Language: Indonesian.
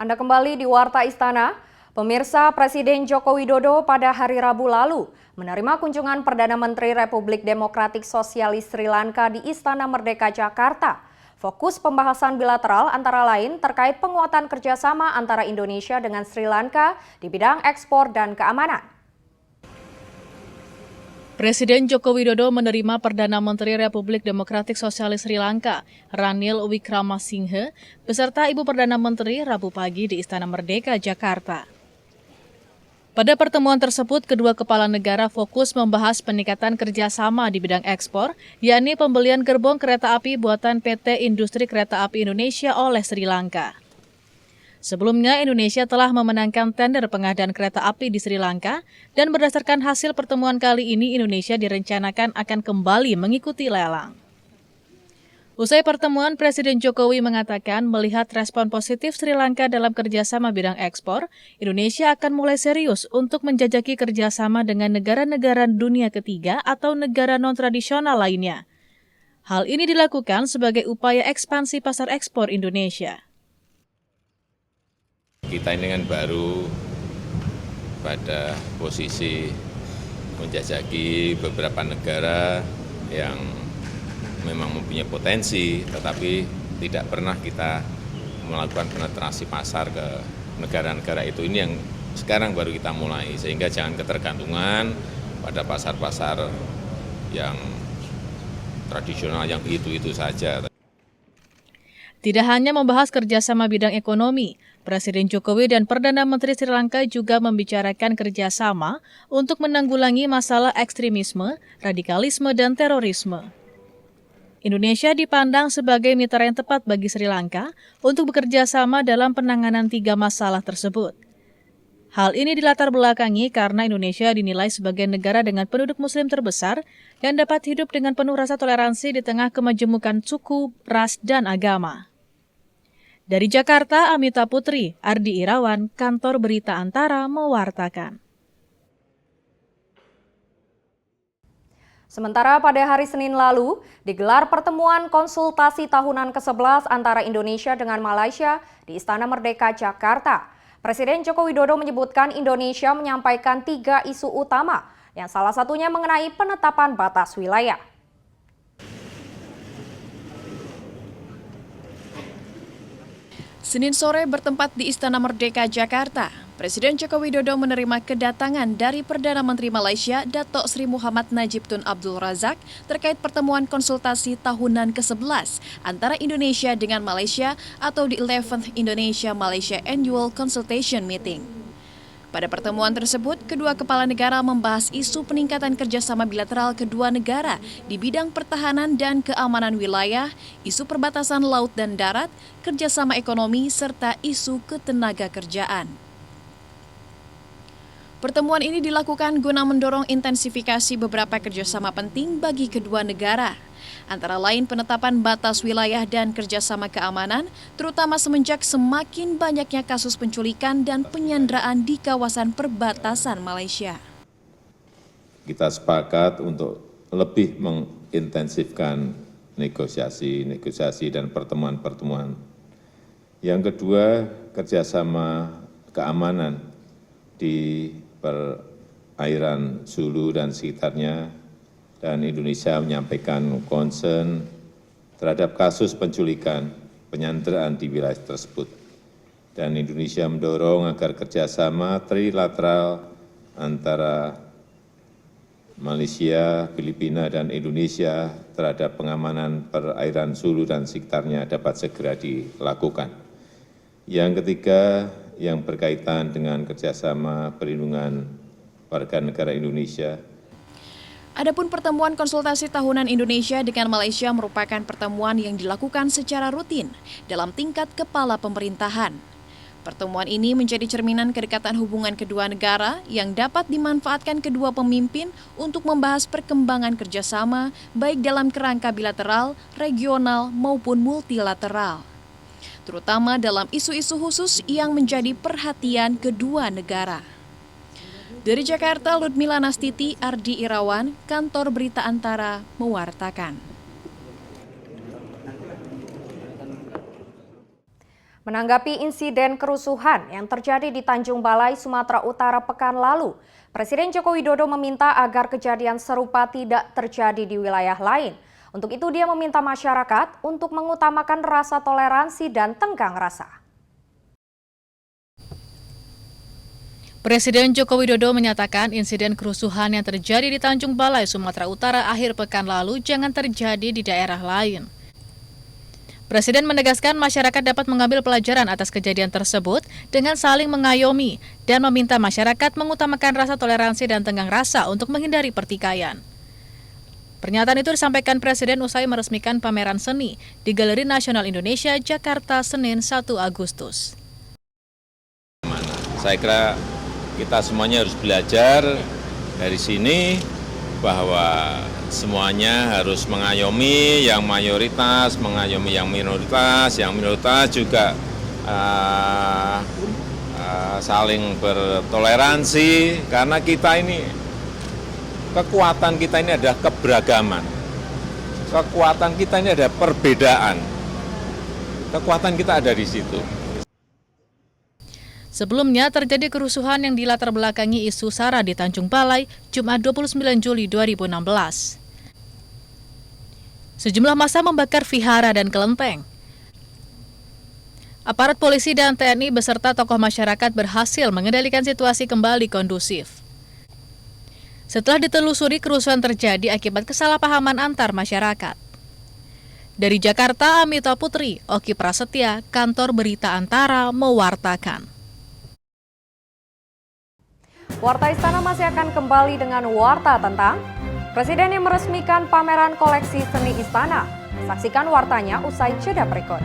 Anda kembali di Warta Istana. Pemirsa, Presiden Joko Widodo pada hari Rabu lalu menerima kunjungan Perdana Menteri Republik Demokratik Sosialis Sri Lanka di Istana Merdeka, Jakarta. Fokus pembahasan bilateral antara lain terkait penguatan kerjasama antara Indonesia dengan Sri Lanka di bidang ekspor dan keamanan. Presiden Joko Widodo menerima Perdana Menteri Republik Demokratik Sosialis Sri Lanka, Ranil Wickremesinghe, beserta Ibu Perdana Menteri Rabu pagi di Istana Merdeka, Jakarta. Pada pertemuan tersebut, kedua kepala negara fokus membahas peningkatan kerjasama di bidang ekspor, yakni pembelian gerbong kereta api buatan PT Industri Kereta Api Indonesia oleh Sri Lanka. Sebelumnya, Indonesia telah memenangkan tender pengadaan kereta api di Sri Lanka dan berdasarkan hasil pertemuan kali ini, Indonesia direncanakan akan kembali mengikuti lelang. Usai pertemuan, Presiden Jokowi mengatakan melihat respon positif Sri Lanka dalam kerjasama bidang ekspor, Indonesia akan mulai serius untuk menjajaki kerjasama dengan negara-negara dunia ketiga atau negara non-tradisional lainnya. Hal ini dilakukan sebagai upaya ekspansi pasar ekspor Indonesia. Kita ini kan baru pada posisi menjajaki beberapa negara yang memang mempunyai potensi, tetapi tidak pernah kita melakukan penetrasi pasar ke negara-negara itu. Ini yang sekarang baru kita mulai, sehingga jangan ketergantungan pada pasar-pasar yang tradisional yang itu-itu saja. Tidak hanya membahas kerjasama bidang ekonomi, Presiden Jokowi dan Perdana Menteri Sri Lanka juga membicarakan kerjasama untuk menanggulangi masalah ekstremisme, radikalisme, dan terorisme. Indonesia dipandang sebagai mitra yang tepat bagi Sri Lanka untuk bekerja sama dalam penanganan 3 masalah tersebut. Hal ini dilatar belakangi karena Indonesia dinilai sebagai negara dengan penduduk muslim terbesar yang dapat hidup dengan penuh rasa toleransi di tengah kemajemukan suku, ras, dan agama. Dari Jakarta, Amita Putri, Ardi Irawan, Kantor Berita Antara mewartakan. Sementara pada hari Senin lalu, digelar pertemuan konsultasi tahunan ke-11 antara Indonesia dengan Malaysia di Istana Merdeka, Jakarta. Presiden Joko Widodo menyebutkan Indonesia menyampaikan 3 isu utama, yang salah satunya mengenai penetapan batas wilayah. Senin sore bertempat di Istana Merdeka, Jakarta, Presiden Joko Widodo menerima kedatangan dari Perdana Menteri Malaysia, Datuk Seri Muhammad Najib Tun Abdul Razak, terkait pertemuan konsultasi tahunan ke-11 antara Indonesia dengan Malaysia atau the 11th Indonesia-Malaysia Annual Consultation Meeting. Pada pertemuan tersebut, kedua kepala negara membahas isu peningkatan kerjasama bilateral kedua negara di bidang pertahanan dan keamanan wilayah, isu perbatasan laut dan darat, kerjasama ekonomi, serta isu ketenaga kerjaan. Pertemuan ini dilakukan guna mendorong intensifikasi beberapa kerjasama penting bagi kedua negara, antara lain penetapan batas wilayah dan kerjasama keamanan, terutama semenjak semakin banyaknya kasus penculikan dan penyanderaan di kawasan perbatasan Malaysia. Kita sepakat untuk lebih mengintensifkan negosiasi dan pertemuan-pertemuan. Yang kedua, kerjasama keamanan di perairan Sulu dan sekitarnya, dan Indonesia menyampaikan concern terhadap kasus penculikan, penyanderaan di wilayah tersebut. Dan Indonesia mendorong agar kerjasama trilateral antara Malaysia, Filipina, dan Indonesia terhadap pengamanan perairan Sulu dan sekitarnya dapat segera dilakukan. Yang ketiga, yang berkaitan dengan kerjasama perlindungan warga negara Indonesia. Adapun pertemuan konsultasi tahunan Indonesia dengan Malaysia merupakan pertemuan yang dilakukan secara rutin dalam tingkat kepala pemerintahan. Pertemuan ini menjadi cerminan kedekatan hubungan kedua negara yang dapat dimanfaatkan kedua pemimpin untuk membahas perkembangan kerjasama baik dalam kerangka bilateral, regional maupun multilateral, terutama dalam isu-isu khusus yang menjadi perhatian kedua negara. Dari Jakarta, Ludmila Nastiti, Ardi Irawan, Kantor Berita Antara mewartakan. Menanggapi insiden kerusuhan yang terjadi di Tanjung Balai, Sumatera Utara pekan lalu, Presiden Joko Widodo meminta agar kejadian serupa tidak terjadi di wilayah lain. Untuk itu dia meminta masyarakat untuk mengutamakan rasa toleransi dan tenggang rasa. Presiden Joko Widodo menyatakan insiden kerusuhan yang terjadi di Tanjung Balai, Sumatera Utara akhir pekan lalu jangan terjadi di daerah lain. Presiden menegaskan masyarakat dapat mengambil pelajaran atas kejadian tersebut dengan saling mengayomi dan meminta masyarakat mengutamakan rasa toleransi dan tenggang rasa untuk menghindari pertikaian. Pernyataan itu disampaikan Presiden usai meresmikan pameran seni di Galeri Nasional Indonesia, Jakarta, Senin 1 Agustus. Saya kira kita semuanya harus belajar dari sini bahwa semuanya harus mengayomi yang mayoritas, mengayomi yang minoritas juga saling bertoleransi, karena kita ini, kekuatan kita ini adalah keberagaman, kekuatan kita ini ada perbedaan, kekuatan kita ada di situ. Sebelumnya terjadi kerusuhan yang dilatar belakangi isu SARA di Tanjung Balai, Jumat 29 Juli 2016. Sejumlah massa membakar vihara dan kelenteng. Aparat polisi dan TNI beserta tokoh masyarakat berhasil mengendalikan situasi kembali kondusif. Setelah ditelusuri, kerusuhan terjadi akibat kesalahpahaman antar masyarakat. Dari Jakarta, Amita Putri, Oki Prasetya, Kantor Berita Antara mewartakan. Warta Istana masih akan kembali dengan warta tentang Presiden yang meresmikan pameran koleksi seni Istana. Saksikan wartanya usai jeda berikut.